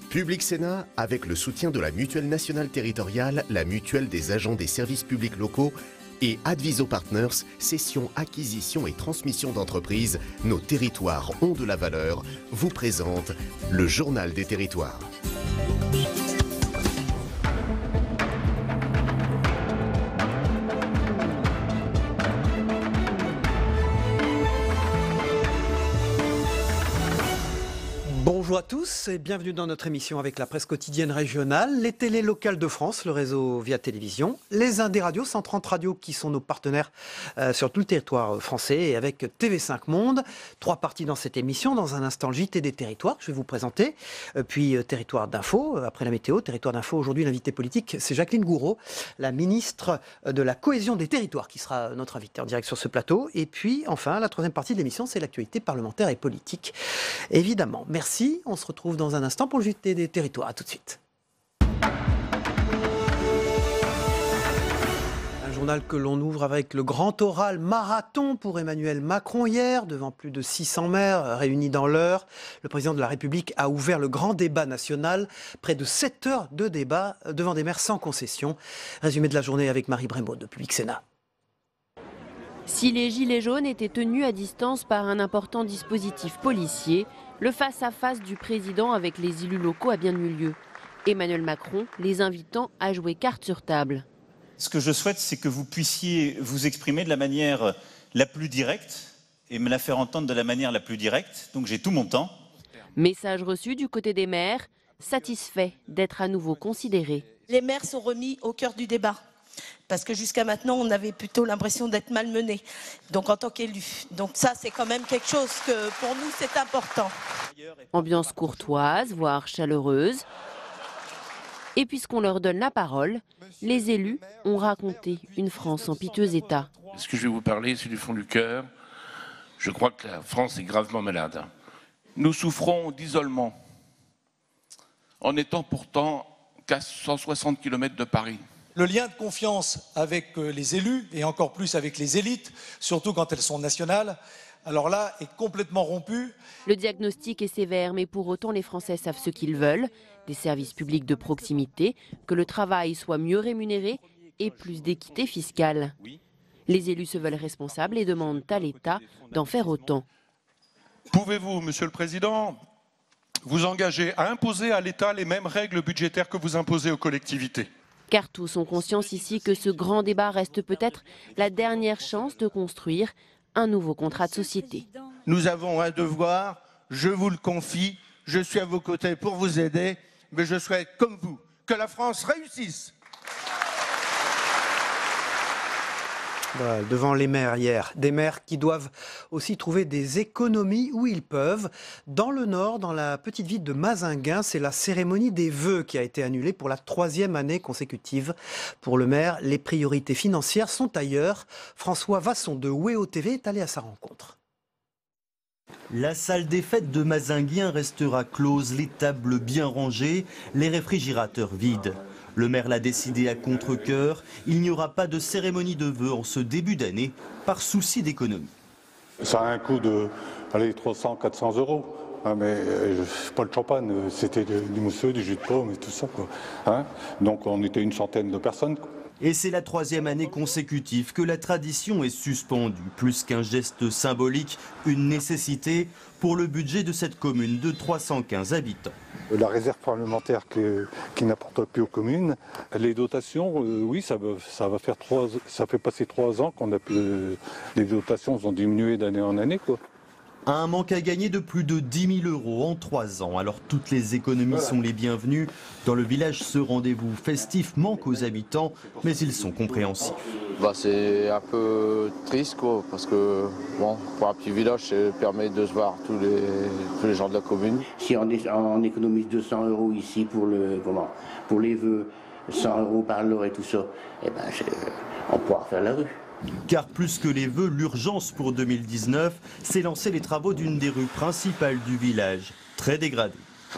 Public Sénat, avec le soutien de la Mutuelle nationale territoriale, la Mutuelle des agents des services publics locaux et Adviso Partners, cession, acquisition et transmission d'entreprises, nos territoires ont de la valeur, vous présente le Journal des territoires. Bonjour à tous et bienvenue dans notre émission avec la presse quotidienne régionale, les télés locales de France, le réseau via télévision, les Indés Radio, 130 radios qui sont nos partenaires sur tout le territoire français et avec TV5 Monde. 3 parties dans cette émission, dans un instant le JT des territoires que je vais vous présenter, puis Territoire d'Info, après la météo, Territoire d'Info. Aujourd'hui l'invité politique c'est Jacqueline Gourault, la ministre de la Cohésion des Territoires qui sera notre invitée en direct sur ce plateau. Et puis enfin la troisième partie de l'émission c'est l'actualité parlementaire et politique. Évidemment, merci. On se retrouve dans un instant pour le JT des territoires. À tout de suite. Un journal que l'on ouvre avec le grand oral marathon pour Emmanuel Macron hier, devant plus de 600 maires réunis dans l'heure. Le président de la République a ouvert le grand débat national. Près de 7 heures de débat devant des maires sans concession. Résumé de la journée avec Marie Brémaud de Public Sénat. Si les gilets jaunes étaient tenus à distance par un important dispositif policier, le face-à-face du président avec les élus locaux a bien eu lieu. Emmanuel Macron les invitant à jouer carte sur table. Ce que je souhaite, c'est que vous puissiez vous exprimer de la manière la plus directe et me la faire entendre de la manière la plus directe. Donc j'ai tout mon temps. Message reçu du côté des maires, satisfaits d'être à nouveau considérés. Les maires sont remis au cœur du débat. Parce que jusqu'à maintenant, on avait plutôt l'impression d'être malmenés, donc en tant qu'élus. Donc ça, c'est quand même quelque chose que, pour nous, c'est important. Ambiance courtoise, voire chaleureuse. Et puisqu'on leur donne la parole, les élus ont raconté une France en piteux état. Ce que je vais vous parler, c'est du fond du cœur. Je crois que la France est gravement malade. Nous souffrons d'isolement, en étant pourtant qu'à 160 km de Paris. Le lien de confiance avec les élus et encore plus avec les élites, surtout quand elles sont nationales, alors là, est complètement rompu. Le diagnostic est sévère, mais pour autant, les Français savent ce qu'ils veulent. Des services publics de proximité, que le travail soit mieux rémunéré et plus d'équité fiscale. Les élus se veulent responsables et demandent à l'État d'en faire autant. Pouvez-vous, Monsieur le Président, vous engager à imposer à l'État les mêmes règles budgétaires que vous imposez aux collectivités ? Car tous ont conscience ici que ce grand débat reste peut-être la dernière chance de construire un nouveau contrat de société. Nous avons un devoir, je vous le confie, je suis à vos côtés pour vous aider, mais je souhaite, comme vous, que la France réussisse. Voilà, devant les maires hier, des maires qui doivent aussi trouver des économies où ils peuvent. Dans le Nord, dans la petite ville de Mazinguin, c'est la cérémonie des vœux qui a été annulée pour la 3e année consécutive. Pour le maire, les priorités financières sont ailleurs. François Vasson de WEO TV est allé à sa rencontre. La salle des fêtes de Mazinguin restera close, les tables bien rangées, les réfrigérateurs vides. Le maire l'a décidé à contre-cœur, il n'y aura pas de cérémonie de vœux en ce début d'année, par souci d'économie. Ça a un coût de 300-400 €. Ah, mais pas le champagne, c'était du mousseux, du jus de pomme et tout ça, quoi. Hein, donc on était une centaine de personnes. Et c'est la 3e année consécutive que la tradition est suspendue. Plus qu'un geste symbolique, une nécessité pour le budget de cette commune de 315 habitants. La réserve parlementaire qui n'apporte plus aux communes, les dotations, oui, ça fait passer 3 ans qu'on a les dotations ont diminué d'année en année, quoi. Un manque à gagner de plus de 10 000 € en 3 ans. Alors toutes les économies sont les bienvenues. Dans le village, ce rendez-vous festif manque aux habitants, mais ils sont compréhensifs. C'est un peu triste, quoi, parce que bon, pour un petit village, ça permet de se voir tous les gens de la commune. Si on économise 200 € ici pour les vœux, 100 € par l'heure et tout ça, eh ben, on pourra faire la rue. Car plus que les vœux, l'urgence pour 2019, c'est lancer les travaux d'une des rues principales du village, très dégradée.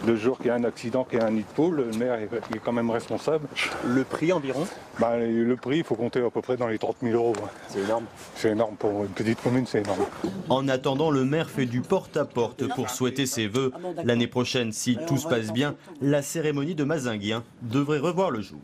Le jour qu'il y a un accident, qu'il y a un nid de poule, le maire est quand même responsable. Le prix environ? Le prix, il faut compter à peu près dans les 30 000 euros. C'est énorme. C'est énorme pour une petite commune, c'est énorme. En attendant, le maire fait du porte-à-porte pour souhaiter ses vœux. L'année prochaine, si tout se passe bien, la cérémonie de Mazinguien devrait revoir le jour.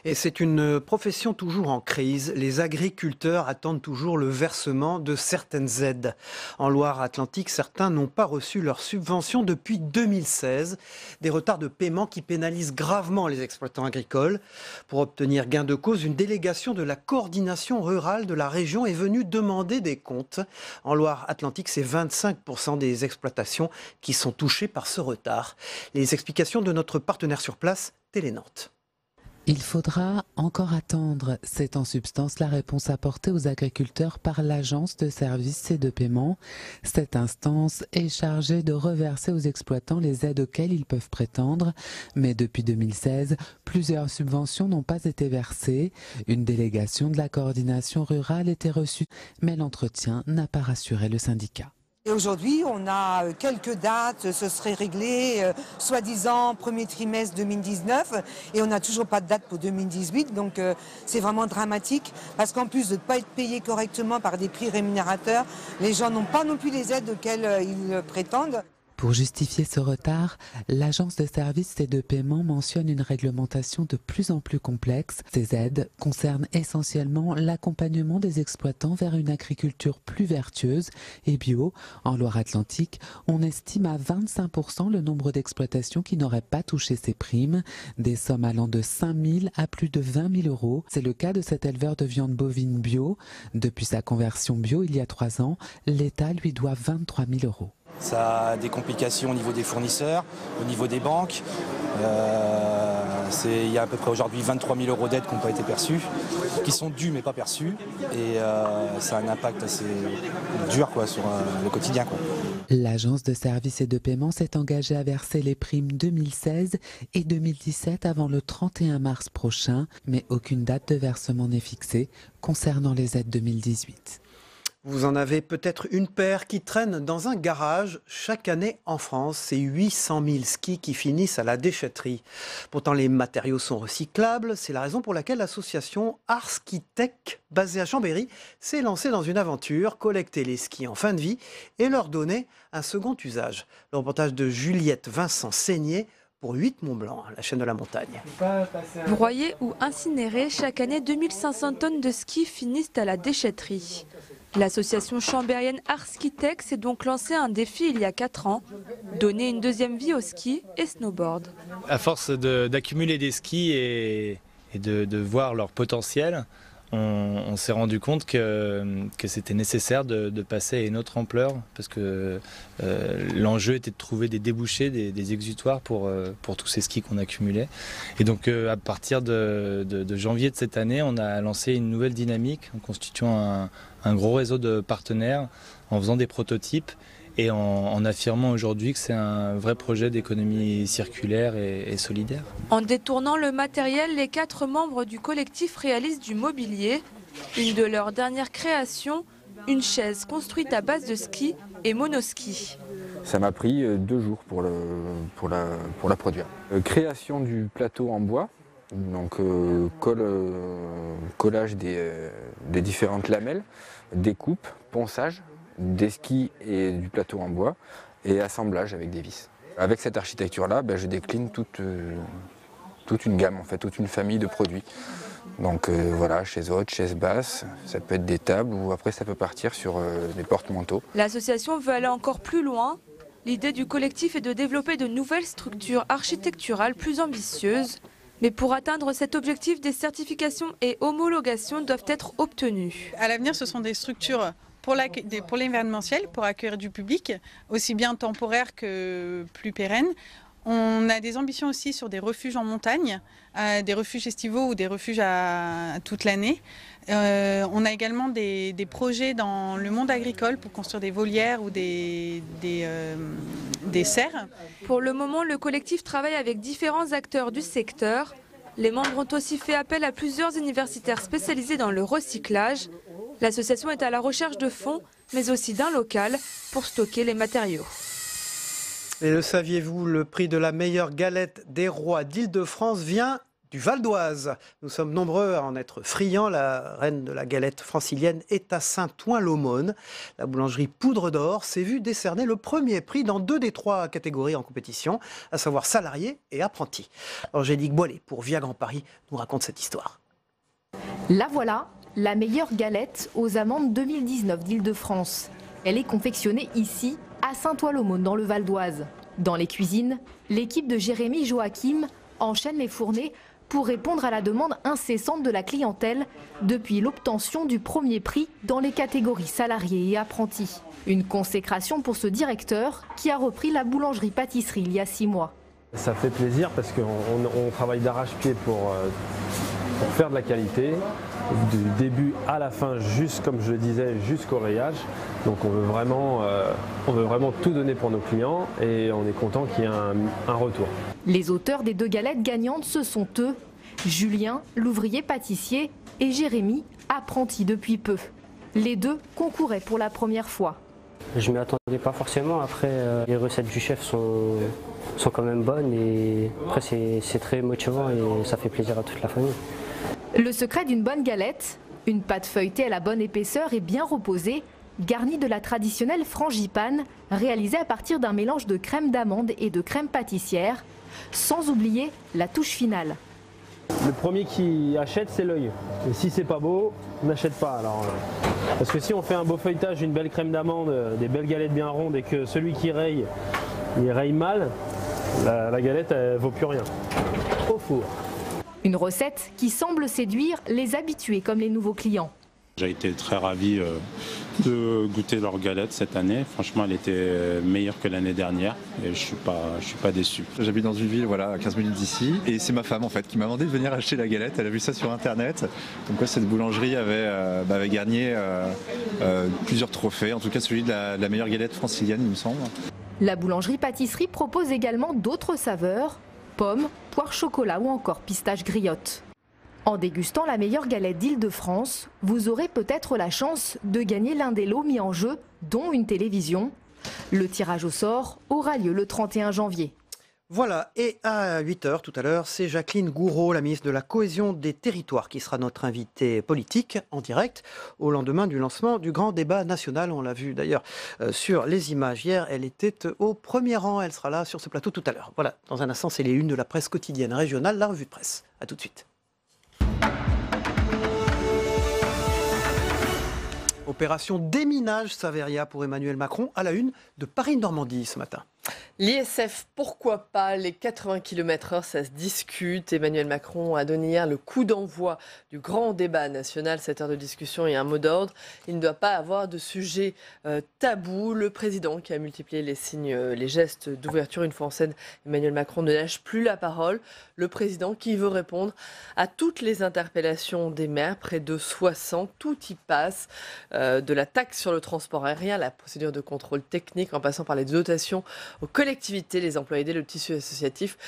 Et c'est une profession toujours en crise. Les agriculteurs attendent toujours le versement de certaines aides. En Loire-Atlantique, certains n'ont pas reçu leurs subventions depuis 2016. Des retards de paiement qui pénalisent gravement les exploitants agricoles. Pour obtenir gain de cause, une délégation de la coordination rurale de la région est venue demander des comptes. En Loire-Atlantique, c'est 25% des exploitations qui sont touchées par ce retard. Les explications de notre partenaire sur place, Télé Nantes. Il faudra encore attendre. C'est en substance la réponse apportée aux agriculteurs par l'Agence de services et de paiement. Cette instance est chargée de reverser aux exploitants les aides auxquelles ils peuvent prétendre. Mais depuis 2016, plusieurs subventions n'ont pas été versées. Une délégation de la coordination rurale était reçue, mais l'entretien n'a pas rassuré le syndicat. Et aujourd'hui, on a quelques dates, ce serait réglé, soi-disant premier trimestre 2019, et on n'a toujours pas de date pour 2018, donc c'est vraiment dramatique, parce qu'en plus de ne pas être payé correctement par des prix rémunérateurs, les gens n'ont pas non plus les aides auxquelles ils prétendent. Pour justifier ce retard, l'Agence de services et de paiement mentionne une réglementation de plus en plus complexe. Ces aides concernent essentiellement l'accompagnement des exploitants vers une agriculture plus vertueuse et bio. En Loire-Atlantique, on estime à 25% le nombre d'exploitations qui n'auraient pas touché ces primes, des sommes allant de 5 000 à plus de 20 000 euros. C'est le cas de cet éleveur de viande bovine bio. Depuis sa conversion bio il y a 3 ans, l'État lui doit 23 000 euros. Ça a des complications au niveau des fournisseurs, au niveau des banques. Il y a à peu près aujourd'hui 23 000 euros d'aides qui n'ont pas été perçues, qui sont dues mais pas perçues. Et ça a un impact assez dur sur le quotidien. L'Agence de services et de paiement s'est engagée à verser les primes 2016 et 2017 avant le 31 mars prochain, mais aucune date de versement n'est fixée concernant les aides 2018. Vous en avez peut-être une paire qui traîne dans un garage. Chaque année en France, c'est 800 000 skis qui finissent à la déchetterie. Pourtant, les matériaux sont recyclables. C'est la raison pour laquelle l'association Arskitech, basée à Chambéry, s'est lancée dans une aventure, collecter les skis en fin de vie et leur donner un second usage. Le reportage de Juliette Vincent-Seigné pour 8 Mont-Blanc, la chaîne de la montagne. Broyés ou incinérés, chaque année 2500 tonnes de skis finissent à la déchetterie. L'association chambérienne Arskitech s'est donc lancé un défi il y a 4 ans, donner une deuxième vie aux skis et snowboard. À force d'accumuler des skis et de voir leur potentiel, on s'est rendu compte que c'était nécessaire de passer à une autre ampleur parce que l'enjeu était de trouver des débouchés, des exutoires pour tous ces skis qu'on accumulait. Et donc à partir de janvier de cette année, on a lancé une nouvelle dynamique en constituant un gros réseau de partenaires, en faisant des prototypes et en affirmant aujourd'hui que c'est un vrai projet d'économie circulaire et solidaire. En détournant le matériel, les 4 membres du collectif réalisent du mobilier. Une de leurs dernières créations, une chaise construite à base de ski et monoski. Ça m'a pris 2 jours pour la produire. Création du plateau en bois, donc collage des différentes lamelles, découpe, ponçage des skis et du plateau en bois et assemblage avec des vis. Avec cette architecture-là, je décline toute une gamme, en fait, toute une famille de produits. Donc voilà, chaise haute, chaise basse, ça peut être des tables ou après ça peut partir sur des porte-manteaux. L'association veut aller encore plus loin. L'idée du collectif est de développer de nouvelles structures architecturales plus ambitieuses. Mais pour atteindre cet objectif, des certifications et homologations doivent être obtenues. À l'avenir, ce sont des structures pour l'événementiel, pour accueillir du public, aussi bien temporaire que plus pérenne. On a des ambitions aussi sur des refuges en montagne, des refuges estivaux ou des refuges à toute l'année. On a également des projets dans le monde agricole pour construire des volières ou des serres. Pour le moment, le collectif travaille avec différents acteurs du secteur. Les membres ont aussi fait appel à plusieurs universitaires spécialisés dans le recyclage. L'association est à la recherche de fonds, mais aussi d'un local pour stocker les matériaux. Et le saviez-vous, le prix de la meilleure galette des rois d'Île-de-France vient du Val d'Oise. Nous sommes nombreux à en être friands. La reine de la galette francilienne est à Saint-Ouen-l'Aumône. La boulangerie Poudre d'Or s'est vue décerner le premier prix dans 2 des 3 catégories en compétition, à savoir salariés et apprentis. Angélique Boilet, pour Via Grand Paris, nous raconte cette histoire. La voilà, la meilleure galette aux amandes 2019 d'Île-de-France. Elle est confectionnée ici, à Saint-Ouen-l'Aumône, dans le Val d'Oise. Dans les cuisines, l'équipe de Jérémy Joachim enchaîne les fournées pour répondre à la demande incessante de la clientèle depuis l'obtention du premier prix dans les catégories salariés et apprentis. Une consécration pour ce directeur qui a repris la boulangerie-pâtisserie il y a 6 mois. Ça fait plaisir parce qu'on travaille d'arrache-pied pour faire de la qualité, du début à la fin, juste comme je le disais, jusqu'au rayage. Donc on veut vraiment tout donner pour nos clients et on est content qu'il y ait un retour. Les auteurs des 2 galettes gagnantes, ce sont eux, Julien, l'ouvrier pâtissier, et Jérémy, apprenti depuis peu. Les 2 concouraient pour la première fois. Je ne m'y attendais pas forcément. Après, les recettes du chef sont quand même bonnes et après c'est très motivant et ça fait plaisir à toute la famille. Le secret d'une bonne galette, une pâte feuilletée à la bonne épaisseur et bien reposée, garnie de la traditionnelle frangipane, réalisée à partir d'un mélange de crème d'amande et de crème pâtissière, sans oublier la touche finale. Le premier qui achète, c'est l'œil. Et si c'est pas beau, n'achète pas. Parce que si on fait un beau feuilletage, une belle crème d'amande, des belles galettes bien rondes et que celui qui raye, il raye mal, la galette, elle vaut plus rien. Au four. Une recette qui semble séduire les habitués comme les nouveaux clients. J'ai été très ravi de goûter leur galette cette année. Franchement, elle était meilleure que l'année dernière et je suis pas déçu. J'habite dans une ville à 15 minutes d'ici et c'est ma femme en fait qui m'a demandé de venir acheter la galette. Elle a vu ça sur internet. Donc cette boulangerie avait gagné plusieurs trophées, en tout cas celui de la meilleure galette francilienne, il me semble. La boulangerie-pâtisserie propose également d'autres saveurs, pommes, poire chocolat ou encore pistache griotte. En dégustant la meilleure galette d'Île-de-France, vous aurez peut-être la chance de gagner l'un des lots mis en jeu, dont une télévision. Le tirage au sort aura lieu le 31 janvier. Voilà, et à 8h tout à l'heure, c'est Jacqueline Gourault, la ministre de la Cohésion des Territoires, qui sera notre invitée politique en direct au lendemain du lancement du grand débat national. On l'a vu d'ailleurs sur les images hier, elle était au premier rang, elle sera là sur ce plateau tout à l'heure. Voilà, dans un instant, c'est les unes de la presse quotidienne régionale, la revue de presse. A tout de suite. Opération déminage Saveria pour Emmanuel Macron à la une de Paris-Normandie ce matin. L'ISF, pourquoi pas? Les 80 km/h, ça se discute. Emmanuel Macron a donné hier le coup d'envoi du grand débat national. 7 heures de discussion et un mot d'ordre. Il ne doit pas avoir de sujet tabou. Le président qui a multiplié les signes, les gestes d'ouverture une fois en scène, Emmanuel Macron ne lâche plus la parole. Le président qui veut répondre à toutes les interpellations des maires, près de 60, tout y passe. De la taxe sur le transport aérien, la procédure de contrôle technique, en passant par les dotations aux collectivités, les emplois aidés, le tissu associatif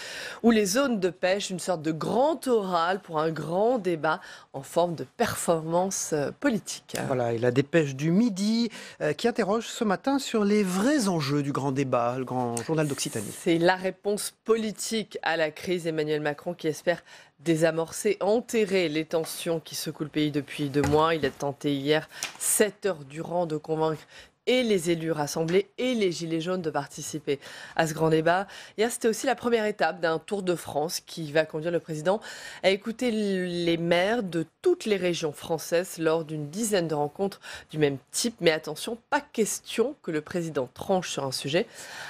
ou les zones de pêche, une sorte de grand oral pour un grand débat en forme de performance politique. Voilà, et la dépêche du Midi qui interroge ce matin sur les vrais enjeux du grand débat, le grand journal d'Occitanie. C'est la réponse politique à la crise. Emmanuel Macron qui espère désamorcer, enterrer les tensions qui secouent le pays depuis 2 mois. Il a tenté hier 7 heures durant de convaincre et les élus rassemblés et les gilets jaunes de participer à ce grand débat. Hier, c'était aussi la première étape d'un tour de France qui va conduire le président à écouter les maires de toutes les régions françaises lors d'une dizaine de rencontres du même type. Mais attention, pas question que le président tranche sur un sujet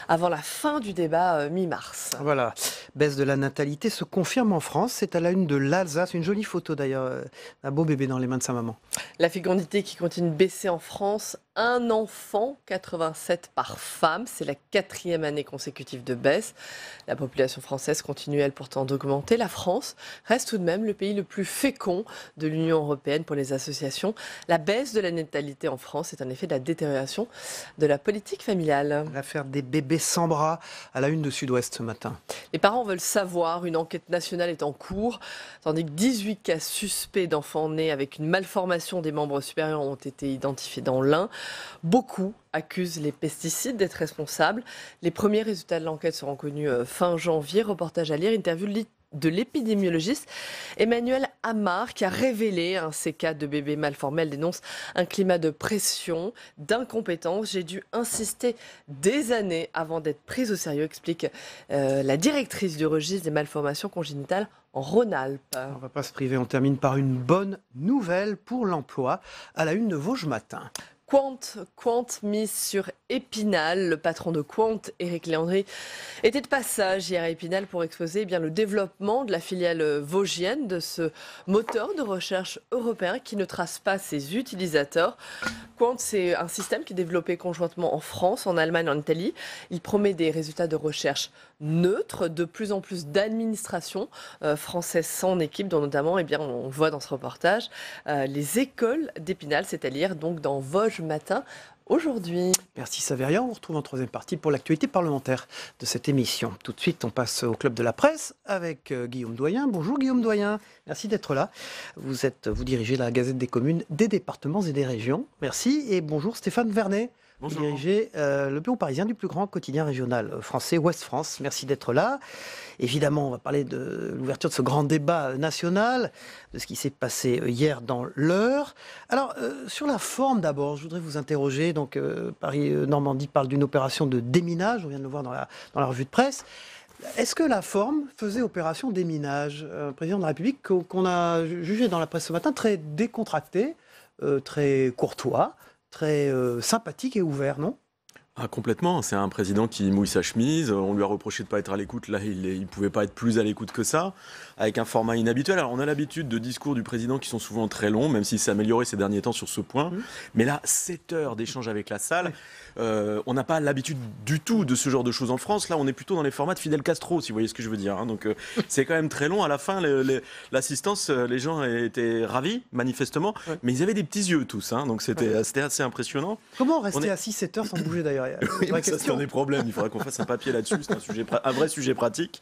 avant la fin du débat mi-mars. Voilà, baisse de la natalité se confirme en France. C'est à la une de l'Alsace. Une jolie photo d'ailleurs, un beau bébé dans les mains de sa maman. La fécondité qui continue de baisser en France. Un enfant, 87 par femme. C'est la 4e année consécutive de baisse. La population française continue, elle, pourtant d'augmenter. La France reste tout de même le pays le plus fécond de l'Union européenne pour les associations. La baisse de la natalité en France est un effet de la détérioration de la politique familiale. L'affaire des bébés sans bras à la une de Sud-Ouest ce matin. Les parents veulent savoir, une enquête nationale est en cours, tandis que 18 cas suspects d'enfants nés avec une malformation des membres supérieurs ont été identifiés dans l'Ain. Beaucoup accusent les pesticides d'être responsables. Les premiers résultats de l'enquête seront connus fin janvier. Reportage à lire, interview de l'épidémiologiste Emmanuel Amar qui a révélé ces cas de bébés malformés. Elle dénonce un climat de pression, d'incompétence. J'ai dû insister des années avant d'être prise au sérieux, explique la directrice du registre des malformations congénitales en Rhône-Alpes. On ne va pas se priver, on termine par une bonne nouvelle pour l'emploi à la une de Vosges Matin. Quant mise sur Épinal. Le patron de Quant, Éric Léandri, était de passage hier à Épinal pour exposer le développement de la filiale vosgienne de ce moteur de recherche européen qui ne trace pas ses utilisateurs. Quant, c'est un système qui est développé conjointement en France, en Allemagne, en Italie. Il promet des résultats de recherche neutres, de plus en plus d'administrations françaises s'en équipent, dont notamment, on le voit dans ce reportage, les écoles d'Épinal, c'est-à-dire donc dans Vosges Matin aujourd'hui. Merci Saveria, on vous retrouve en troisième partie pour l'actualité parlementaire de cette émission. Tout de suite, on passe au Club de la Presse avec Guillaume Doyen. Bonjour Guillaume Doyen, merci d'être là. Vous dirigez la Gazette des communes, des départements et des régions. Merci et bonjour Stéphane Vernet. Bonjour. Vous dirigez le bureau parisien du plus grand quotidien régional français, Ouest France. Merci d'être là. Évidemment, on va parler de l'ouverture de ce grand débat national, de ce qui s'est passé hier dans l'Eure. Alors, sur la forme d'abord, je voudrais vous interroger. Donc, Paris-Normandie parle d'une opération de déminage, on vient de le voir dans la revue de presse. Est-ce que la forme faisait opération déminage ? Un président de la République qu'on a jugé dans la presse ce matin très décontracté, très courtois, très sympathique et ouvert, non ? Ah, complètement, c'est un président qui mouille sa chemise, on lui a reproché de ne pas être à l'écoute, là il ne pouvait pas être plus à l'écoute que ça, avec un format inhabituel. Alors on a l'habitude de discours du président qui sont souvent très longs, même s'il s'est amélioré ces derniers temps sur ce point, mais là 7 heures d'échange avec la salle, on n'a pas l'habitude du tout de ce genre de choses en France, là on est plutôt dans les formats de Fidel Castro, si vous voyez ce que je veux dire, hein. Donc c'est quand même très long, à la fin l'assistance, les gens étaient ravis manifestement, mais ils avaient des petits yeux tous, hein. Donc c'était assez impressionnant. Comment rester assis 7 heures sans bouger d'ailleurs? Oui, ça c'est un des problèmes, il faudrait qu'on fasse un papier là-dessus, c'est un vrai sujet pratique.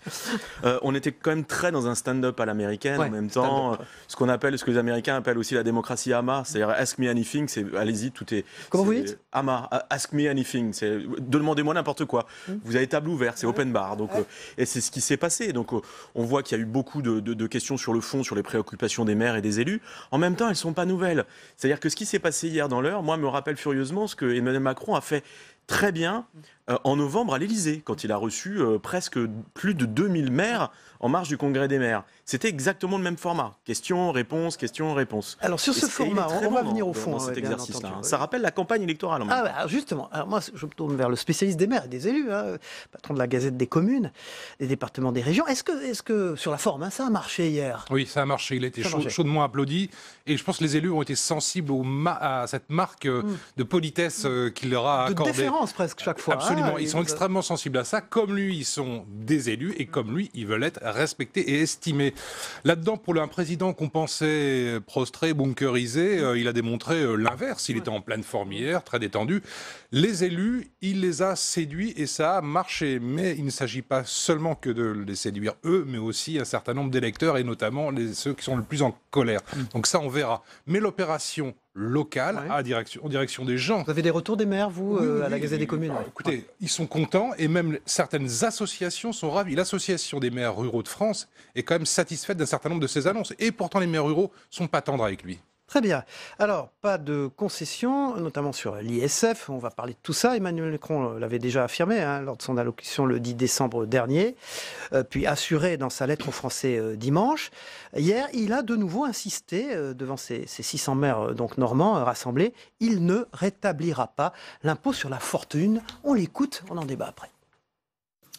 On était quand même très dans un stand-up à l'américaine, en même temps, ce que les Américains appellent aussi la démocratie AMA, c'est-à-dire ask me anything, c'est allez-y, tout est... Comment vous dites? AMA, ask me anything, c'est demandez-moi n'importe quoi. Vous avez table ouverte, c'est open bar, donc, et c'est ce qui s'est passé. Donc on voit qu'il y a eu beaucoup de questions sur le fond, sur les préoccupations des maires et des élus. En même temps, elles ne sont pas nouvelles. C'est-à-dire que ce qui s'est passé hier dans l'Eure, moi, me rappelle furieusement ce que Emmanuel Macron a fait très bien en novembre à l'Élysée, quand il a reçu presque plus de 2000 maires en marge du Congrès des maires. C'était exactement le même format. Questions-réponses, questions-réponses. Alors sur ce format, on va venir au fond. Dans cet exercice-là. Ça rappelle la campagne électorale. Justement, alors moi je me tourne vers le spécialiste des maires et des élus, patron de la Gazette des communes, des départements, des régions. Est-ce que sur la forme, ça a marché hier? Oui, ça a marché. Il a été chaudement applaudi. Et je pense que les élus ont été sensibles à cette marque de politesse qu'il leur a accordée. De déférence presque chaque fois. Absolument. Ils sont extrêmement sensibles à ça. Comme lui, ils sont des élus et comme lui, ils veulent être respectés et estimés. Là-dedans, pour un président qu'on pensait prostré, bunkerisé, il a démontré l'inverse. Il était en pleine forme hier, très détendu. Les élus, il les a séduits et ça a marché. Mais il ne s'agit pas seulement que de les séduire eux, mais aussi un certain nombre d'électeurs et notamment ceux qui sont le plus en colère. Donc ça, on verra. Mais l'opération locale en direction des gens. Vous avez des retours des maires, vous, à la Gazette des communes? Écoutez, ils sont contents et même certaines associations sont ravies. L'Association des maires ruraux de France est quand même satisfaite d'un certain nombre de ses annonces. Et pourtant, les maires ruraux ne sont pas tendres avec lui. Très bien. Alors, pas de concessions, notamment sur l'ISF. On va parler de tout ça. Emmanuel Macron l'avait déjà affirmé lors de son allocution le 10 décembre dernier, puis assuré dans sa lettre aux Français dimanche. Hier, il a de nouveau insisté devant ces 600 maires donc normands rassemblés. Il ne rétablira pas l'impôt sur la fortune. On l'écoute, on en débat après.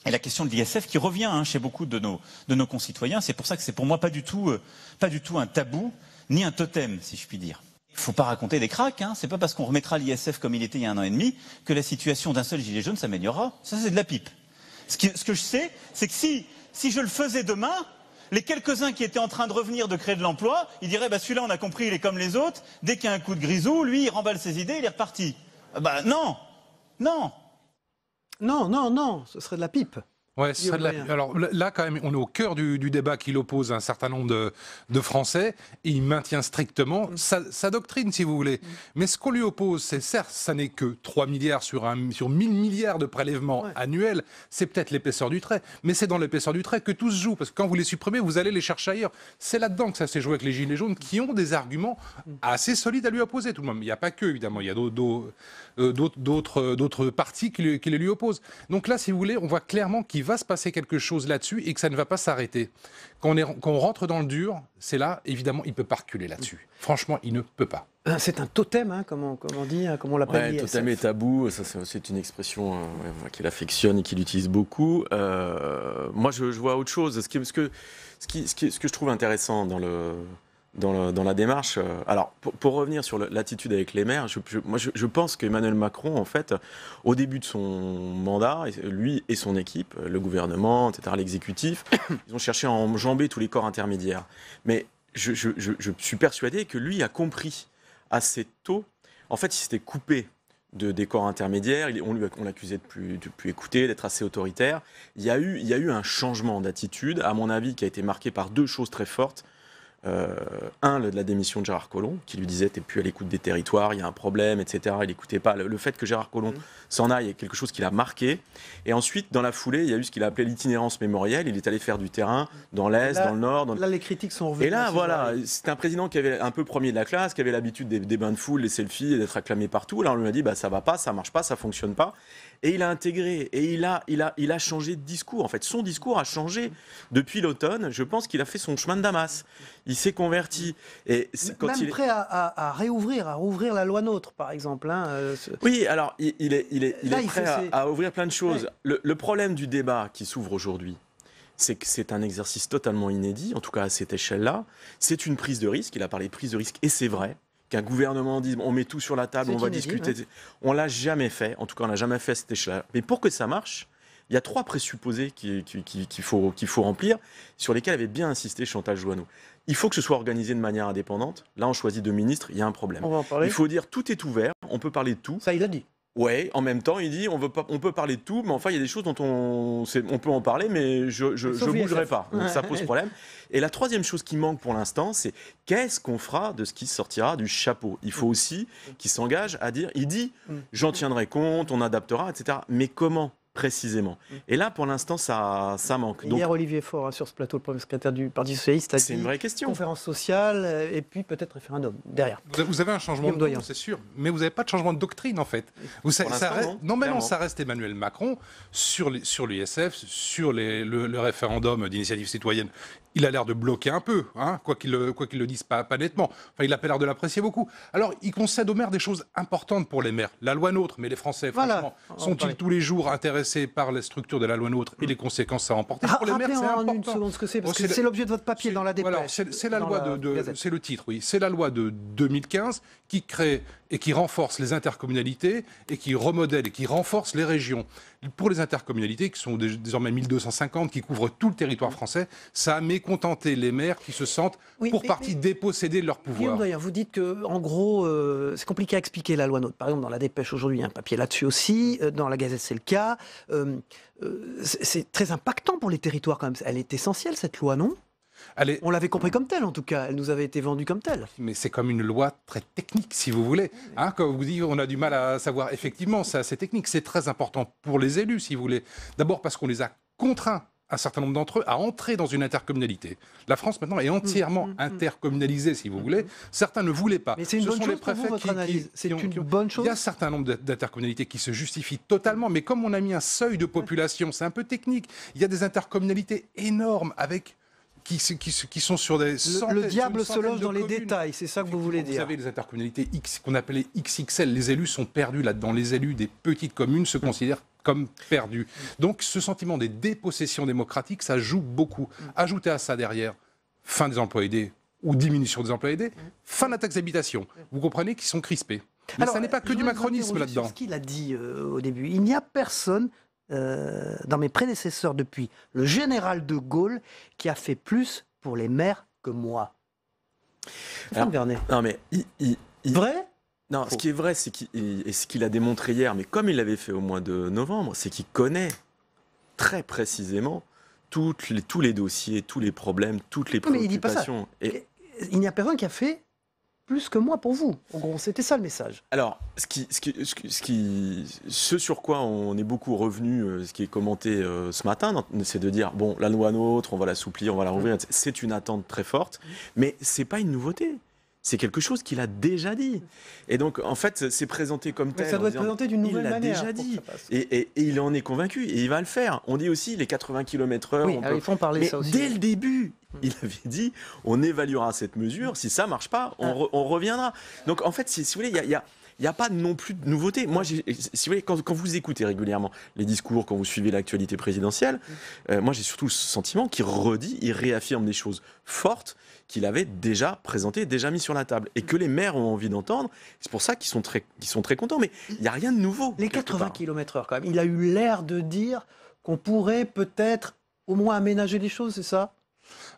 Et la question de l'ISF qui revient chez beaucoup de nos concitoyens. C'est pour ça que c'est pour moi pas du tout un tabou, ni un totem, si je puis dire. Il ne faut pas raconter des cracks, C'est pas parce qu'on remettra l'ISF comme il était il y a 1 an et demi que la situation d'un seul gilet jaune s'améliorera. Ça, c'est de la pipe. Ce que je sais, c'est que si je le faisais demain, les quelques-uns qui étaient en train de revenir de créer de l'emploi, ils diraient celui-là, on a compris, il est comme les autres. Dès qu'il y a un coup de grisou, lui, il remballe ses idées, il est reparti. Non, ce serait de la pipe. Ouais, alors là, quand même, on est au cœur du débat qui l'oppose à un certain nombre de Français, et il maintient strictement sa doctrine, si vous voulez. Mais ce qu'on lui oppose, c'est certes, ça n'est que 3 milliards sur 1000 milliards de prélèvements annuels, c'est peut-être l'épaisseur du trait, mais c'est dans l'épaisseur du trait que tout se joue, parce que quand vous les supprimez, vous allez les chercher ailleurs. C'est là-dedans que ça s'est joué avec les Gilets jaunes, qui ont des arguments assez solides à lui opposer, tout le monde. Il n'y a pas que, évidemment, il y a d'autres partis qui les lui opposent. Donc là, si vous voulez, on voit clairement qu'il va se passer quelque chose là-dessus et que ça ne va pas s'arrêter. Quand on rentre dans le dur, c'est là, évidemment, il ne peut pas reculer là-dessus. Franchement, il ne peut pas. C'est un totem, hein, comme on dit, comme on l'appelle. Totem et tabou, ça, c'est une expression qu'il affectionne et qu'il utilise beaucoup. Moi, je vois autre chose. Ce que je trouve intéressant dans la démarche. Alors, pour revenir sur l'attitude avec les maires, je pense qu'Emmanuel Macron, en fait, au début de son mandat, lui et son équipe, le gouvernement, etc., l'exécutif, ils ont cherché à enjamber tous les corps intermédiaires. Mais je suis persuadé que lui a compris assez tôt. En fait, il s'était coupé des corps intermédiaires. On l'accusait de plus écouter, d'être assez autoritaire. Il y a eu un changement d'attitude, à mon avis, qui a été marqué par 2 choses très fortes. La démission de Gérard Collomb, qui lui disait t'es plus à l'écoute des territoires, il y a un problème, etc. Il n'écoutait pas. Le fait que Gérard Collomb s'en aille est quelque chose qui l'a marqué. Et ensuite, dans la foulée, il y a eu ce qu'il a appelé l'itinérance mémorielle. Il est allé faire du terrain dans l'Est, dans le Nord. Là, les critiques sont revenues. Et là, voilà, c'est un président qui avait un peu premier de la classe, qui avait l'habitude des bains de foule, des selfies et d'être acclamé partout. Là, on lui a dit ça va pas, ça marche pas, ça fonctionne pas. Et il a intégré, et il a changé de discours. En fait, son discours a changé depuis l'automne. Je pense qu'il a fait son chemin de Damas. Il s'est converti. Et prêt à rouvrir la loi NOTRe, par exemple. Hein, Oui, alors il est prêt à ouvrir plein de choses. Ouais. Le problème du débat qui s'ouvre aujourd'hui, c'est que c'est un exercice totalement inédit, en tout cas à cette échelle-là. C'est une prise de risque. Il a parlé de prise de risque, et c'est vrai. Qu'un gouvernement dise on met tout sur la table, on va discuter. Ouais. On l'a jamais fait, en tout cas on l'a jamais fait à cette échelle-là. Mais pour que ça marche, il y a 3 présupposés qu'il faut remplir, sur lesquels avait bien insisté Chantal Jouanneau. Il faut que ce soit organisé de manière indépendante. Là on choisit 2 ministres, il y a un problème. On va en parler. Il faut dire tout est ouvert, on peut parler de tout. Ça il a dit. Ouais, en même temps, il dit on peut parler de tout, mais enfin, il y a des choses dont on peut en parler, mais je ne bougerai pas. Donc, ça pose problème. Et la 3e chose qui manque pour l'instant, c'est qu'est-ce qu'on fera de ce qui sortira du chapeau. Il faut aussi qu'il s'engage à dire, il dit, j'en tiendrai compte, on adaptera, etc. Mais comment précisément? Et là, pour l'instant, ça manque. Donc, hier, Olivier Faure, sur ce plateau, le premier secrétaire du Parti Socialiste, a dit... C'est une vraie question. Conférence sociale, et puis peut-être référendum, derrière. Vous avez un changement de ton, c'est sûr, mais vous n'avez pas de changement de doctrine, en fait. Ça reste Emmanuel Macron sur l'ISF, sur le référendum d'initiative citoyenne. Il a l'air de bloquer un peu, hein, quoi qu'il le dise pas nettement. Enfin, il a pas l'air de l'apprécier beaucoup. Alors, il concède aux maires des choses importantes pour les maires. La loi NOTRe, mais les Français, franchement, sont-ils tous les jours intéressés par les structures de la loi NOTRe et les conséquences que ça a emporté pour les maires, c'est important. Une seconde ce que c'est, parce que c'est l'objet de votre papier dans la dépêche. Voilà, c'est la loi c'est le titre, oui. C'est la loi de 2015 qui crée et qui renforce les intercommunalités et qui remodèle et qui renforce les régions. Pour les intercommunalités, qui sont désormais 1250, qui couvrent tout le territoire français, ça a mécontenté les maires qui se sentent pour partie dépossédés de leur pouvoir. D'ailleurs, vous dites que, en gros, c'est compliqué à expliquer la loi NOTRe. Par exemple, dans la dépêche aujourd'hui, il y a un papier là-dessus aussi. Dans la Gazette, c'est le cas. C'est très impactant pour les territoires quand même. Elle est essentielle, cette loi, non ? On l'avait compris comme telle, en tout cas. Elle nous avait été vendue comme telle. Mais c'est comme une loi très technique, si vous voulez. Hein, quand vous dites, on a du mal à savoir. Effectivement, c'est assez technique. C'est très important pour les élus, si vous voulez. D'abord parce qu'on les a contraints, un certain nombre d'entre eux, à entrer dans une intercommunalité. La France, maintenant, est entièrement intercommunalisée, si vous voulez. Certains ne voulaient pas. Mais c'est une bonne chose pour vous, votre analyse. C'est une bonne chose. Il y a un certain nombre d'intercommunalités qui se justifient totalement. Mais comme on a mis un seuil de population, c'est un peu technique. Il y a des intercommunalités énormes avec... Qui sont sur des centaines, le diable se loge dans les communes. Détails, c'est ça que vous voulez dire. Vous avez les intercommunalités qu'on appelait XXL, les élus sont perdus là-dedans. Les élus des petites communes se considèrent comme perdus. Donc ce sentiment des dépossessions démocratiques, ça joue beaucoup. Ajoutez à ça derrière, fin des emplois aidés ou diminution des emplois aidés, fin de la taxe d'habitation. Vous comprenez qu'ils sont crispés. Mais ça n'est pas que du macronisme là-dedans. Ce qu'il a dit au début, il n'y a personne... dans mes prédécesseurs depuis le général de Gaulle qui a fait plus pour les maires que moi. Non mais vrai? Non, ce qui est vrai, c'est ce qu'il a démontré hier, mais comme il l'avait fait au mois de novembre, c'est qu'il connaît très précisément tous les dossiers, tous les problèmes, toutes les préoccupations. Mais il n'y a personne qui a fait plus que moi pour vous. En gros, c'était ça le message. Alors, ce sur quoi on est beaucoup revenu, ce qui est commenté ce matin, c'est de dire, bon, la loi NOTRe, on va l'assouplir, on va la rouvrir, c'est une attente très forte, mais c'est pas une nouveauté. C'est quelque chose qu'il a déjà dit. Et donc, en fait, c'est présenté comme tel. Mais ça doit être présenté d'une nouvelle manière. Il l'a déjà dit. Et il en est convaincu. Et il va le faire. On dit aussi les 80 km/h. Oui, il faut en parler, ça aussi. Dès le début, il avait dit, on évaluera cette mesure. Si ça ne marche pas, on reviendra. Donc, en fait, si vous voulez, il n'y a pas non plus de nouveauté. Moi, si vous voulez, quand vous écoutez régulièrement les discours, quand vous suivez l'actualité présidentielle, moi, j'ai surtout le sentiment qu'il il réaffirme des choses fortes qu'il avait déjà présenté, déjà mis sur la table, et que les maires ont envie d'entendre. C'est pour ça qu'ils sont très contents. Mais il n'y a rien de nouveau. Les 80 km/h, quand même. Il a eu l'air de dire qu'on pourrait peut-être au moins aménager les choses, c'est ça ?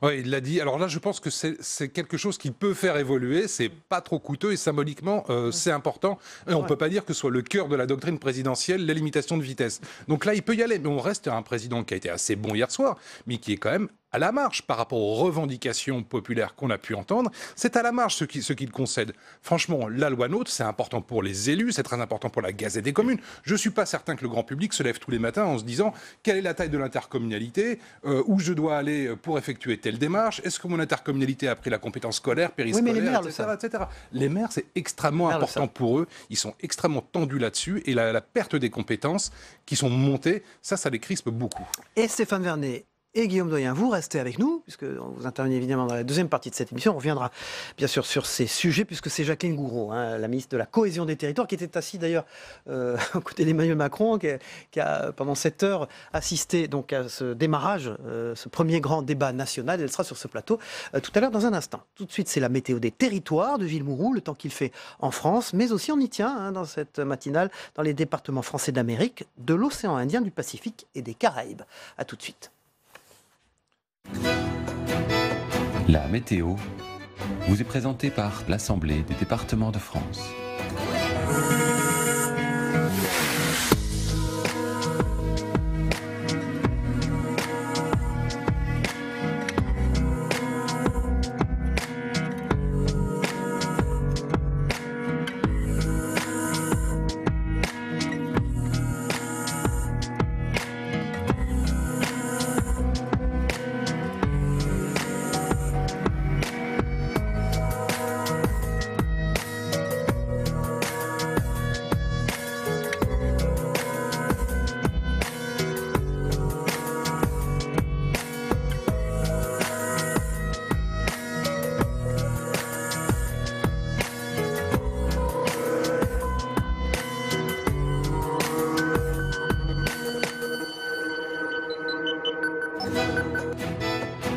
Oui, il l'a dit. Alors là, je pense que c'est quelque chose qui peut faire évoluer. C'est pas trop coûteux et symboliquement, c'est important. Et on peut pas dire que ce soit le cœur de la doctrine présidentielle, la limitation de vitesse. Donc là, il peut y aller. Mais on reste un président qui a été assez bon hier soir, mais qui est quand même à la marge par rapport aux revendications populaires qu'on a pu entendre. C'est à la marge ce qu'il concède. Franchement, la loi NOTRe, c'est important pour les élus, c'est très important pour la Gazette des communes. Je ne suis pas certain que le grand public se lève tous les matins en se disant quelle est la taille de l'intercommunalité, où je dois aller pour effectuer telle démarche, est-ce que mon intercommunalité a pris la compétence scolaire, périscolaire, oui, mais les maires, etc. Les maires, c'est extrêmement important pour eux. Ils sont extrêmement tendus là-dessus. Et la perte des compétences qui sont montées, ça les crispe beaucoup. Et Stéphane Vernet et Guillaume Doyen, vous restez avec nous, puisque vous intervenez évidemment dans la deuxième partie de cette émission. On reviendra bien sûr sur ces sujets, puisque c'est Jacqueline Gourault, la ministre de la Cohésion des Territoires, qui était assise d'ailleurs aux côtés d'Emmanuel Macron, qui a pendant 7 heures assisté donc, à ce démarrage, ce premier grand débat national. Elle sera sur ce plateau tout à l'heure dans un instant. Tout de suite, c'est la météo des territoires de Gilles Mourou, le temps qu'il fait en France, mais aussi on y tient dans cette matinale dans les départements français d'Amérique, de l'océan Indien, du Pacifique et des Caraïbes. A tout de suite. La météo vous est présentée par l'Assemblée des départements de France.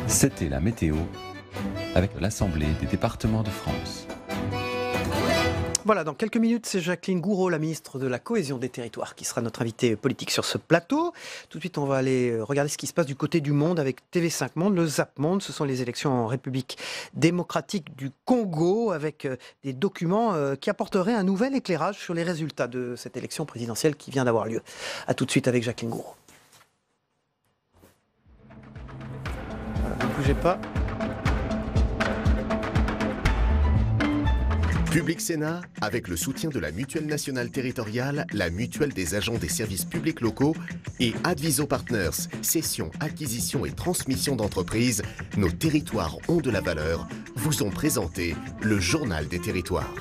C'était la météo avec l'Assemblée des départements de France. Voilà, dans quelques minutes, c'est Jacqueline Gourault, la ministre de la Cohésion des Territoires, qui sera notre invitée politique sur ce plateau. Tout de suite, on va aller regarder ce qui se passe du côté du monde avec TV5 Monde, le Zap Monde. Ce sont les élections en République démocratique du Congo, avec des documents qui apporteraient un nouvel éclairage sur les résultats de cette élection présidentielle qui vient d'avoir lieu. A tout de suite avec Jacqueline Gourault. Ne bougez pas. Public Sénat, avec le soutien de la Mutuelle nationale territoriale, la Mutuelle des agents des services publics locaux et Adviso Partners, cession, acquisition et transmission d'entreprises, nos territoires ont de la valeur, vous ont présenté le Journal des territoires.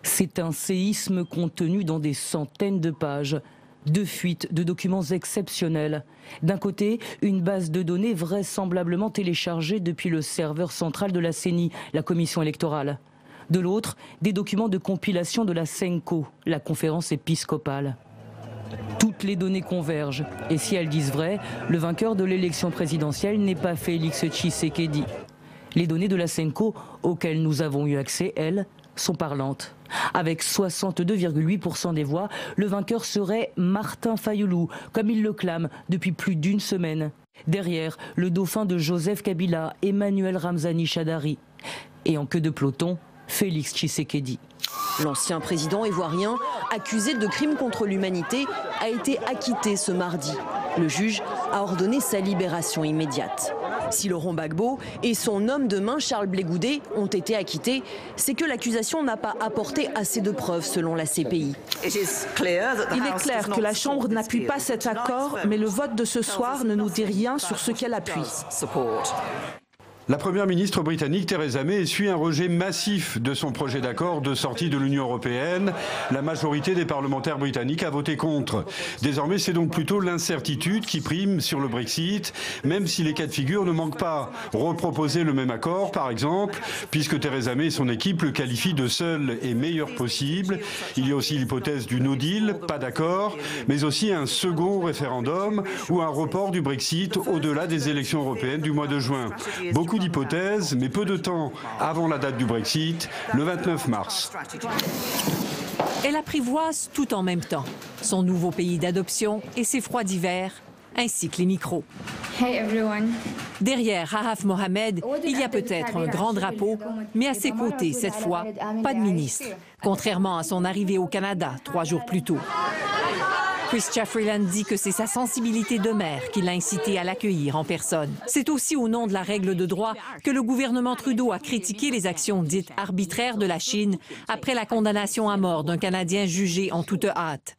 C'est un séisme contenu dans des centaines de pages. 2 fuites de documents exceptionnels. D'un côté, une base de données vraisemblablement téléchargée depuis le serveur central de la CENI, la commission électorale. De l'autre, des documents de compilation de la CENCO, la conférence épiscopale. Toutes les données convergent. Et si elles disent vrai, le vainqueur de l'élection présidentielle n'est pas Félix Tshisekedi. Les données de la CENCO, auxquelles nous avons eu accès, elles, sont parlantes. Avec 62,8% des voix, le vainqueur serait Martin Fayulu, comme il le clame depuis plus d'une semaine. Derrière, le dauphin de Joseph Kabila, Emmanuel Ramzani Shadari. Et en queue de peloton, Félix Tshisekedi. L'ancien président ivoirien, accusé de crimes contre l'humanité, a été acquitté ce mardi. Le juge a ordonné sa libération immédiate. Si Laurent Gbagbo et son homme de main Charles Blé Goudé ont été acquittés, c'est que l'accusation n'a pas apporté assez de preuves selon la CPI. Il est clair que la Chambre n'appuie pas cet accord, mais le vote de ce soir ne nous dit rien sur ce qu'elle appuie. La première ministre britannique Theresa May essuie un rejet massif de son projet d'accord de sortie de l'Union européenne. La majorité des parlementaires britanniques a voté contre. Désormais, c'est donc plutôt l'incertitude qui prime sur le Brexit, même si les cas de figure ne manquent pas. Reproposer le même accord, par exemple, puisque Theresa May et son équipe le qualifient de seul et meilleur possible. Il y a aussi l'hypothèse du no deal, pas d'accord, mais aussi un second référendum ou un report du Brexit au-delà des élections européennes du mois de juin. Beaucoup d'hypothèses, mais peu de temps avant la date du Brexit, le 29 mars. Elle apprivoise tout en même temps son nouveau pays d'adoption et ses froids d'hiver, ainsi que les micros. Hey everyone. Derrière Rahaf Mohamed, il y a peut-être un grand drapeau, mais à ses côtés, cette fois, pas de ministre, contrairement à son arrivée au Canada 3 jours plus tôt. Chrystia Freeland dit que c'est sa sensibilité de mère qui l'a incité à l'accueillir en personne. C'est aussi au nom de la règle de droit que le gouvernement Trudeau a critiqué les actions dites arbitraires de la Chine après la condamnation à mort d'un Canadien jugé en toute hâte.